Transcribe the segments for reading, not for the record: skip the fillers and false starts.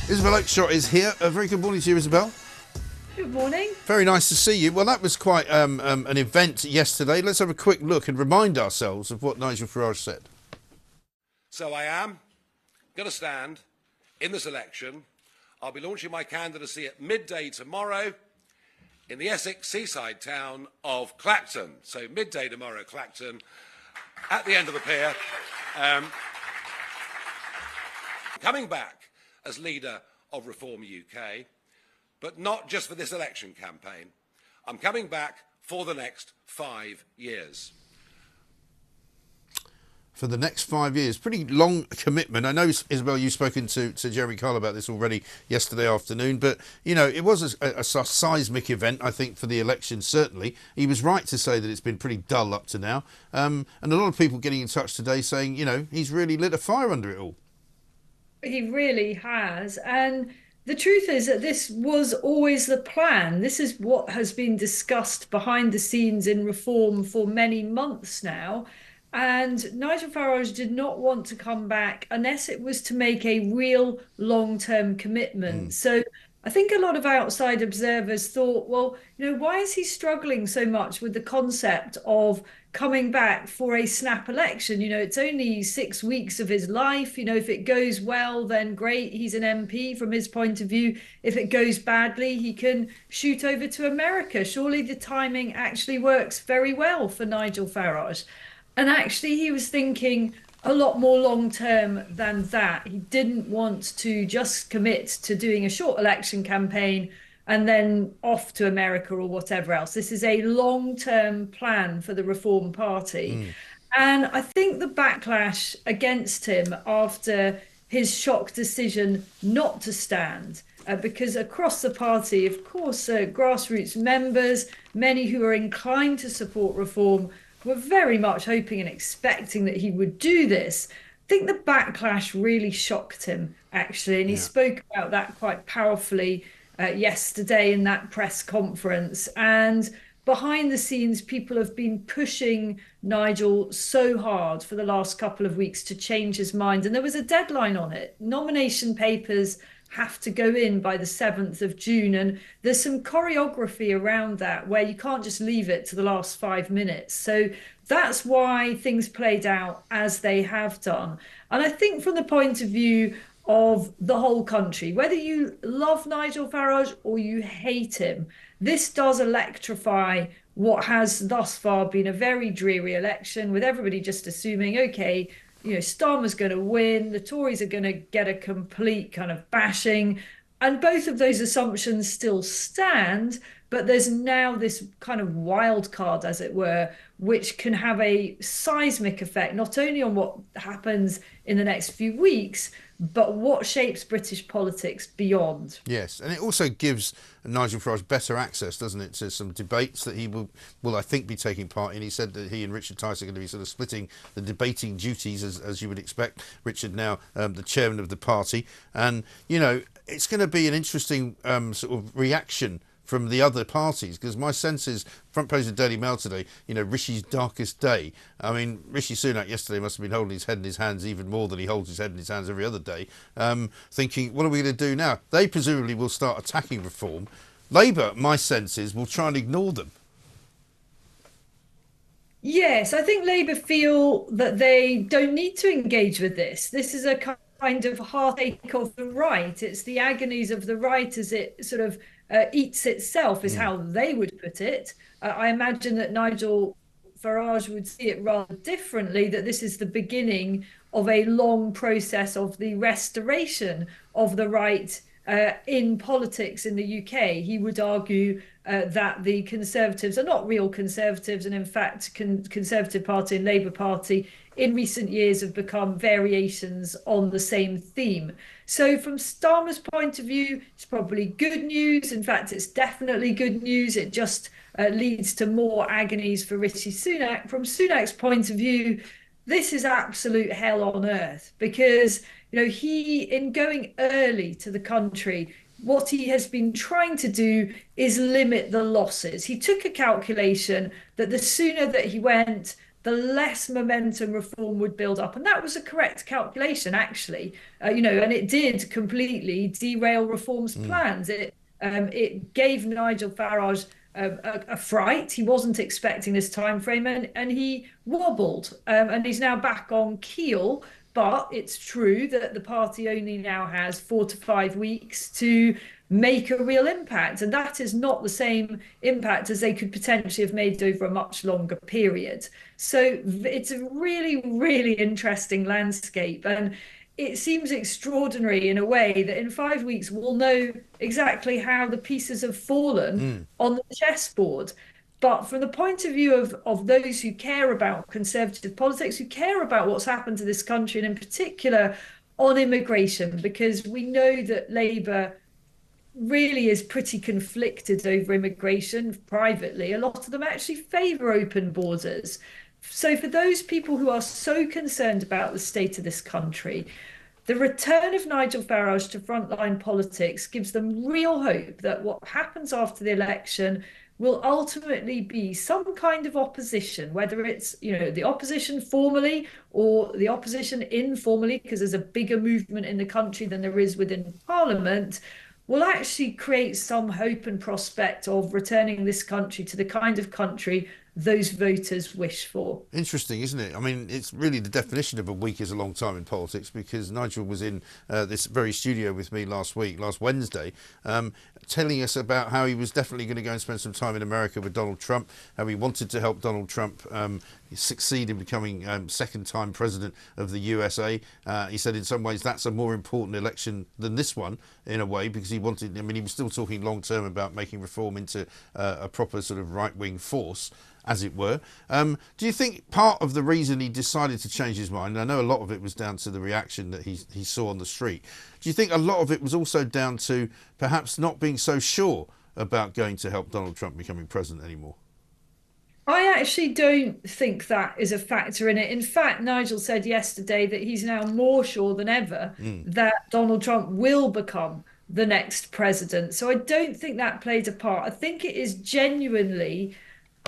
Isabel Oakeshott is here. A very good morning to you, Isabel. Good morning. Very nice to see you. Well, that was quite an event yesterday. Let's have a quick look and remind ourselves of what Nigel Farage said. So I am going to stand in this election. I'll be launching my candidacy at midday tomorrow in the Essex seaside town of Clacton. So midday tomorrow, Clacton, at the end of the pier. Coming back as leader of Reform UK, but not just for this election campaign. I'm coming back for the next 5 years. For the next 5 years. Pretty long commitment. I know, Isabel, you've spoken to Jeremy Kyle about this already yesterday afternoon, but, you know, it was a seismic event, I think, for the election, certainly. He was right to say that it's been pretty dull up to now. And a lot of people getting in touch today saying, you know, he's really lit a fire under it all. He really has. And the truth is that this was always the plan. This is what has been discussed behind the scenes in Reform for many months now. And Nigel Farage did not want to come back unless it was to make a real long-term commitment. So I think a lot of outside observers thought, well, you know, why is he struggling so much with the concept of coming back for a snap election? You know, it's only 6 weeks of his life. You know, if it goes well, then great. He's an MP from his point of view. If it goes badly, he can shoot over to America. Surely the timing actually works very well for Nigel Farage. And actually, he was thinking a lot more long term than that. He didn't want to just commit to doing a short election campaign and then off to America or whatever else. This is a long term plan for the Reform Party. And I think the backlash against him after his shock decision not to stand, because across the party, of course, grassroots members, many who are inclined to support reform, were very much hoping and expecting that he would do this. I think the backlash really shocked him, actually, and he spoke about that quite powerfully yesterday in that press conference. And behind the scenes, people have been pushing Nigel so hard for the last couple of weeks to change his mind. And there was a deadline on it. Nomination papers have to go in by the 7th of June. And there's some choreography around that where you can't just leave it to the last 5 minutes. So that's why things played out as they have done. And I think from the point of view of the whole country, whether you love Nigel Farage or you hate him, this does electrify what has thus far been a very dreary election, with everybody just assuming, okay, you know, Starmer's going to win, the Tories are going to get a complete kind of bashing. And both of those assumptions still stand, but there's now this kind of wild card, as it were, which can have a seismic effect, not only on what happens in the next few weeks, but what shapes British politics beyond. Yes, and it also gives Nigel Farage better access, doesn't it, to some debates that he will I think, be taking part in. He said that he and Richard Tice are going to be sort of splitting the debating duties, as you would expect. Richard now the chairman of the party. And, you know, it's going to be an interesting sort of reaction from the other parties, because my sense is, front page of the Daily Mail today, you know, Rishi's darkest day. I mean, Rishi Sunak yesterday must have been holding his head in his hands even more than he holds his head in his hands every other day, thinking, what are we going to do now? They presumably will start attacking reform. Labour, my sense is, will try and ignore them. Yes, I think Labour feel that they don't need to engage with this. This is a kind of heartache of the right. It's the agonies of the right as it sort of eats itself, is how they would put it. I imagine that Nigel Farage would see it rather differently, that this is the beginning of a long process of the restoration of the right in politics in the UK. He would argue that the Conservatives are not real Conservatives, and in fact, Conservative Party and Labour Party in recent years have become variations on the same theme. So from Starmer's point of view, it's probably good news. In fact, it's definitely good news. It just leads to more agonies for Rishi Sunak. From Sunak's point of view, this is absolute hell on earth, because, you know, he, in going early to the country, what he has been trying to do is limit the losses. He took a calculation that the sooner that he went, the less momentum reform would build up. And that was a correct calculation, actually, and it did completely derail reform's plans. It gave Nigel Farage a fright. He wasn't expecting this time frame, and he wobbled, and he's now back on keel. But it's true that the party only now has 4 to 5 weeks to make a real impact. And that is not the same impact as they could potentially have made over a much longer period. So it's a really, really interesting landscape. And it seems extraordinary in a way that in 5 weeks we'll know exactly how the pieces have fallen on the chessboard. But from the point of view of those who care about conservative politics, who care about what's happened to this country, and in particular on immigration, because we know that Labour really is pretty conflicted over immigration privately. A lot of them actually favour open borders. So for those people who are so concerned about the state of this country, the return of Nigel Farage to frontline politics gives them real hope that what happens after the election will ultimately be some kind of opposition, whether it's, the opposition formally or the opposition informally, because there's a bigger movement in the country than there is within Parliament, will actually create some hope and prospect of returning this country to the kind of country those voters wish for. Interesting, isn't it? I mean, it's really the definition of a week is a long time in politics, because Nigel was in this very studio with me last Wednesday, telling us about how he was definitely going to go and spend some time in America with Donald Trump, how he wanted to help Donald Trump succeed in becoming second-time president of the USA. He said in some ways that's a more important election than this one, in a way, because he was still talking long-term about making reform into a proper sort of right-wing force, as it were. Do you think part of the reason he decided to change his mind, and I know a lot of it was down to the reaction that he saw on the street, do you think a lot of it was also down to perhaps not being so sure about going to help Donald Trump becoming president anymore? I actually don't think that is a factor in it. In fact, Nigel said yesterday that he's now more sure than ever that Donald Trump will become the next president. So I don't think that played a part. I think it is genuinely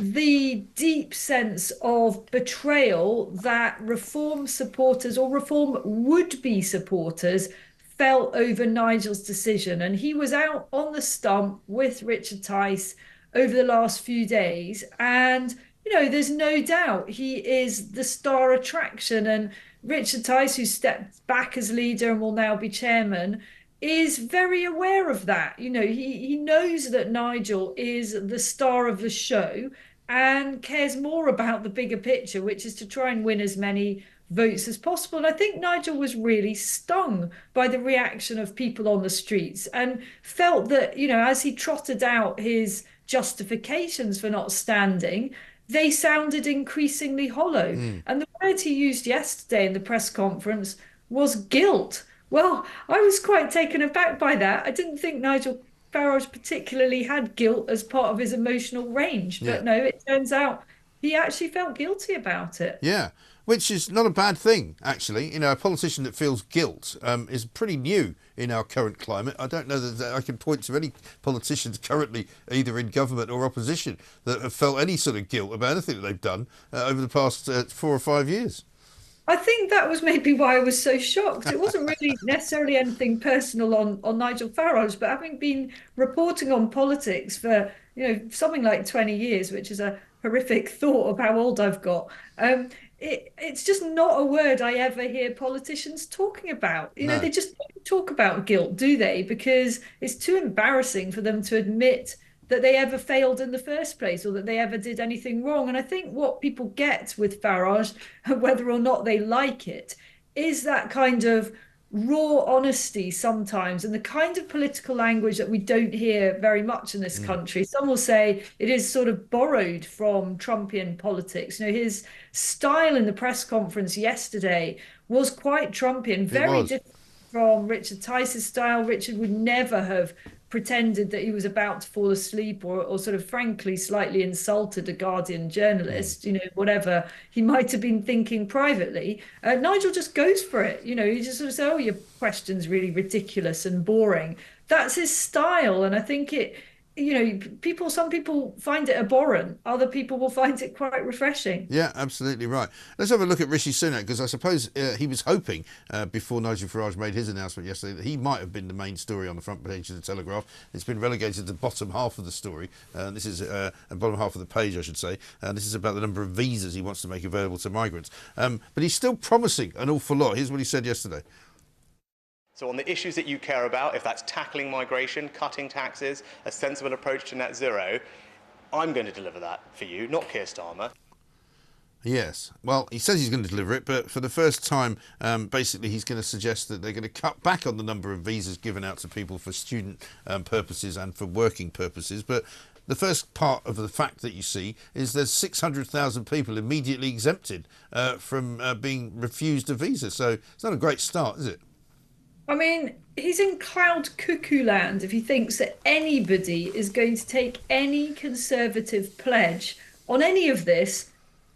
the deep sense of betrayal that reform supporters or reform would-be supporters felt over Nigel's decision. And he was out on the stump with Richard Tice over the last few days. And, there's no doubt he is the star attraction. And Richard Tice, who stepped back as leader and will now be chairman, is very aware of that. He knows that Nigel is the star of the show and cares more about the bigger picture, which is to try and win as many votes as possible. And I think Nigel was really stung by the reaction of people on the streets and felt that, as he trotted out his justifications for not standing, they sounded increasingly hollow. And the word he used yesterday in the press conference was guilt. Well, I was quite taken aback by that. I didn't think Nigel Farage particularly had guilt as part of his emotional range. But no, it turns out he actually felt guilty about it. Yeah, which is not a bad thing, actually. A politician that feels guilt is pretty new in our current climate. I don't know that I can point to any politicians currently either in government or opposition that have felt any sort of guilt about anything that they've done over the past 4 or 5 years. I think that was maybe why I was so shocked. It wasn't really necessarily anything personal on Nigel Farage, but having been reporting on politics for, something like 20 years, which is a horrific thought of how old I've got, it's just not a word I ever hear politicians talking about. No. They just don't talk about guilt, do they? Because it's too embarrassing for them to admit that they ever failed in the first place or that they ever did anything wrong. And I think what people get with Farage, whether or not they like it, is that kind of raw honesty sometimes, and the kind of political language that we don't hear very much in this country. Some will say it is sort of borrowed from Trumpian politics. His style in the press conference yesterday was quite Trumpian, very different from Richard Tice's style. Richard would never have pretended that he was about to fall asleep or sort of frankly slightly insulted a Guardian journalist, whatever he might have been thinking privately. Nigel just goes for it. He just sort of says, oh, your question's really ridiculous and boring. That's his style. And I think it some people find it abhorrent, other people will find it quite refreshing. Yeah, absolutely right. Let's have a look at Rishi Sunak, because I suppose he was hoping, before Nigel Farage made his announcement yesterday, that he might have been the main story on the front page of the Telegraph. It's been relegated to the bottom half of the story. This is the bottom half of the page, I should say. This is about the number of visas he wants to make available to migrants. But he's still promising an awful lot. Here's what he said yesterday. So on the issues that you care about, if that's tackling migration, cutting taxes, a sensible approach to net zero, I'm going to deliver that for you, not Keir Starmer. Yes. Well, he says he's going to deliver it, but for the first time, basically, he's going to suggest that they're going to cut back on the number of visas given out to people for student purposes and for working purposes. But the first part of the fact that you see is there's 600,000 people immediately exempted from being refused a visa. So it's not a great start, is it? I mean, he's in cloud cuckoo land if he thinks that anybody is going to take any Conservative pledge on any of this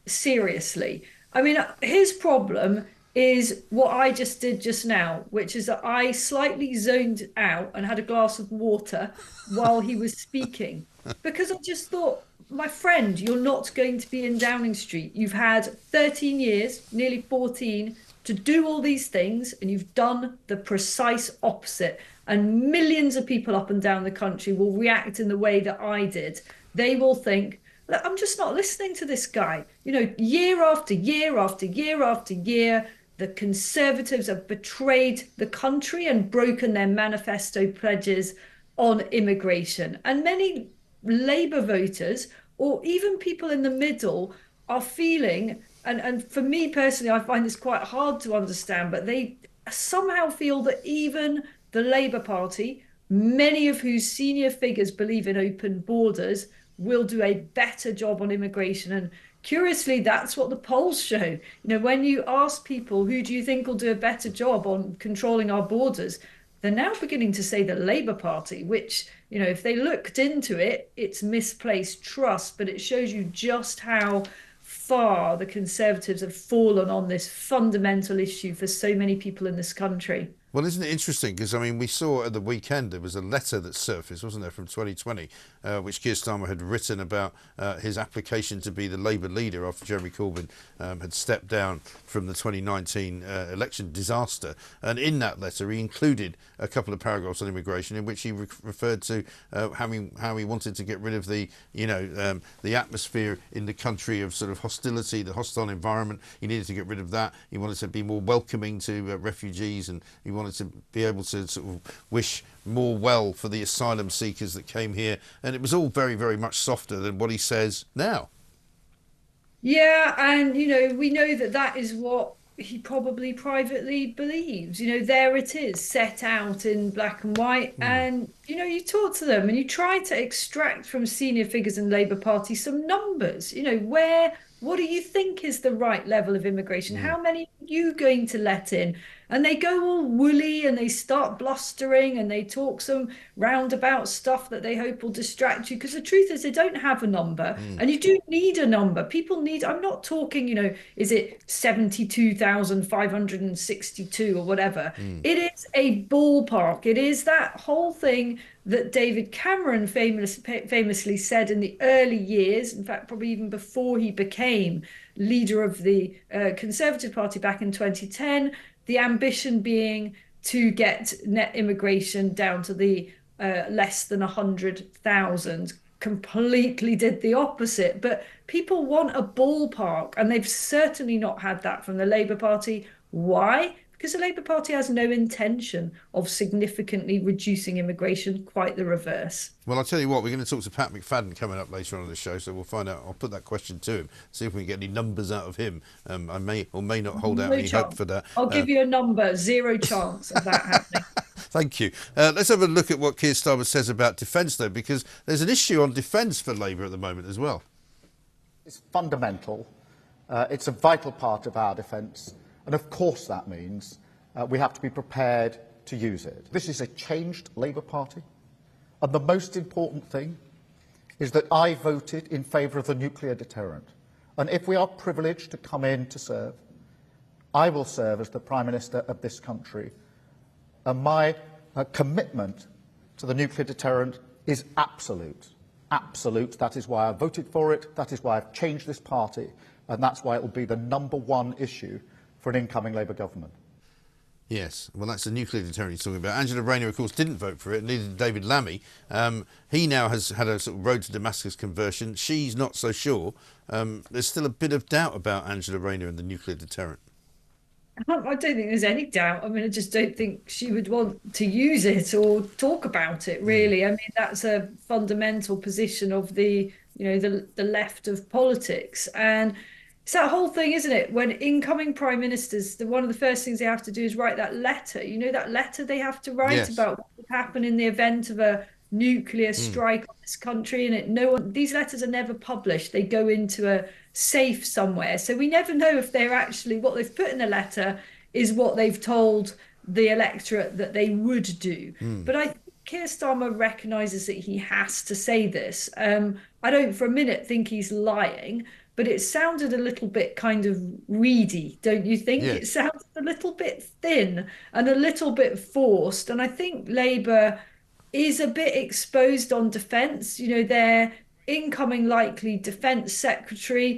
seriously. I mean, his problem is what I just did just now, which is that I slightly zoned out and had a glass of water while he was speaking, because I just thought, my friend, you're not going to be in Downing Street. You've had 13 years, nearly 14, to do all these things, and you've done the precise opposite. And millions of people up and down the country will react in the way that I did. They will think, look, I'm just not listening to this guy. Year after year after year after year, the Conservatives have betrayed the country and broken their manifesto pledges on immigration. And many Labour voters, or even people in the middle, are feeling, and for me personally, I find this quite hard to understand, but they somehow feel that even the Labour Party, many of whose senior figures believe in open borders, will do a better job on immigration. And curiously, that's what the polls show. When you ask people, who do you think will do a better job on controlling our borders, they're now beginning to say the Labour Party, which, if they looked into it, it's misplaced trust, but it shows you just how far the Conservatives have fallen on this fundamental issue for so many people in this country. Well, isn't it interesting? Because, I mean, we saw at the weekend there was a letter that surfaced, wasn't there, from 2020, which Keir Starmer had written about his application to be the Labour leader after Jeremy Corbyn had stepped down from the 2019 election disaster. And in that letter, he included a couple of paragraphs on immigration in which he referred to how he wanted to get rid of the atmosphere in the country of sort of hostility, the hostile environment. He needed to get rid of that. He wanted to be more welcoming to refugees, and he wanted to be able to sort of wish more well for the asylum seekers that came here. And it was all very, very much softer than what he says now. Yeah, and, we know that is what he probably privately believes. There it is, set out in black and white. And, you talk to them and you try to extract from senior figures in the Labour Party some numbers. What do you think is the right level of immigration? How many are you going to let in? And they go all woolly and they start blustering and they talk some roundabout stuff that they hope will distract you. Because the truth is they don't have a number, and you do need a number. People need, I'm not talking, is it 72,562 or whatever? It is a ballpark. It is that whole thing that David Cameron famously said in the early years, in fact, probably even before he became leader of the Conservative Party back in 2010, the ambition being to get net immigration down to the less than 100,000. Completely did the opposite. But people want a ballpark, and they've certainly not had that from the Labour Party. Why? Because the Labour Party has no intention of significantly reducing immigration, quite the reverse. Well, I'll tell you what, we're going to talk to Pat McFadden coming up later on in the show, so we'll find out. I'll put that question to him, see if we can get any numbers out of him. I may or may not hold out any hope for that. I'll give you a number, 0 chance of that happening. Thank you. Let's have a look at what Keir Starmer says about defence, though, because there's an issue on defence for Labour at the moment as well. It's fundamental. It's a vital part of our defence. And of course that means we have to be prepared to use it. This is a changed Labour Party. And the most important thing is that I voted in favour of the nuclear deterrent. And if we are privileged to come in to serve, I will serve as the Prime Minister of this country. And my commitment to the nuclear deterrent is absolute. Absolute. That is why I voted for it. That is why I've changed this party. And that's why it will be the #1 issue for an incoming Labour government. Yes, well, that's the nuclear deterrent he's talking about. Angela Rayner, of course, didn't vote for it, neither did David Lammy. He now has had a sort of road to Damascus conversion. She's not so sure. There's still a bit of doubt about Angela Rayner and the nuclear deterrent. I don't think there's any doubt. I mean, I just don't think she would want to use it or talk about it, really. I mean, that's a fundamental position of the left of politics. And it's that whole thing, isn't it? When incoming prime ministers, one of the first things they have to do is write that letter. You know, that letter they have to write about what would happen in the event of a nuclear strike on this country. And these letters are never published. They go into a safe somewhere. So we never know if they're actually, what they've put in the letter is what they've told the electorate that they would do. But I think Keir Starmer recognises that he has to say this. I don't for a minute think he's lying, but it sounded a little bit kind of reedy, don't you think? Yeah. It sounded a little bit thin and a little bit forced. And I think Labour is a bit exposed on defence. You know, their incoming likely defence secretary,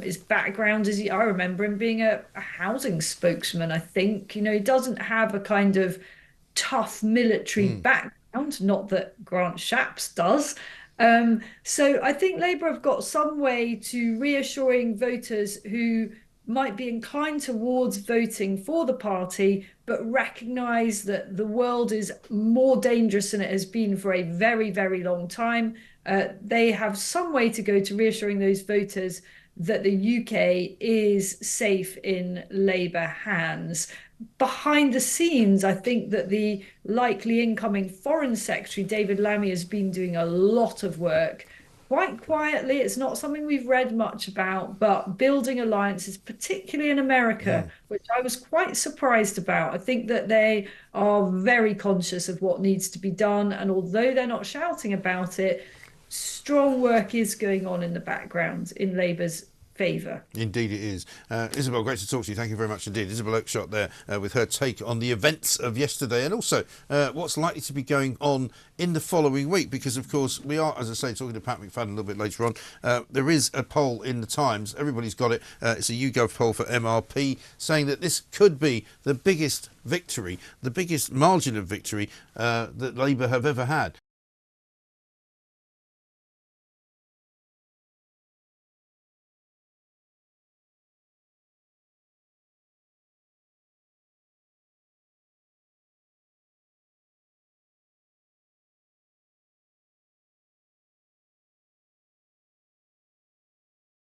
his background is, I remember him being a housing spokesman, I think. You know, he doesn't have a kind of tough military background, not that Grant Shapps does. So I think Labour have got some way to reassuring voters who might be inclined towards voting for the party, but recognise that the world is more dangerous than it has been for a very, very long time. They have some way to go to reassuring those voters that the UK is safe in Labour hands. Behind the scenes, I think that the likely incoming Foreign Secretary, David Lammy, has been doing a lot of work quite quietly. It's not something we've read much about, but building alliances, particularly in America, which I was quite surprised about. I think that they are very conscious of what needs to be done. And although they're not shouting about it, strong work is going on in the background in Labour's favour. Indeed it is. Isabel, great to talk to you. Thank you very much indeed. Isabel Oakeshott there with her take on the events of yesterday and also what's likely to be going on in the following week, because of course we are, as I say, talking to Pat McFadden a little bit later on. There is a poll in the Times, everybody's got it, it's a YouGov poll for MRP, saying that this could be the biggest victory, the biggest margin of victory that Labour have ever had.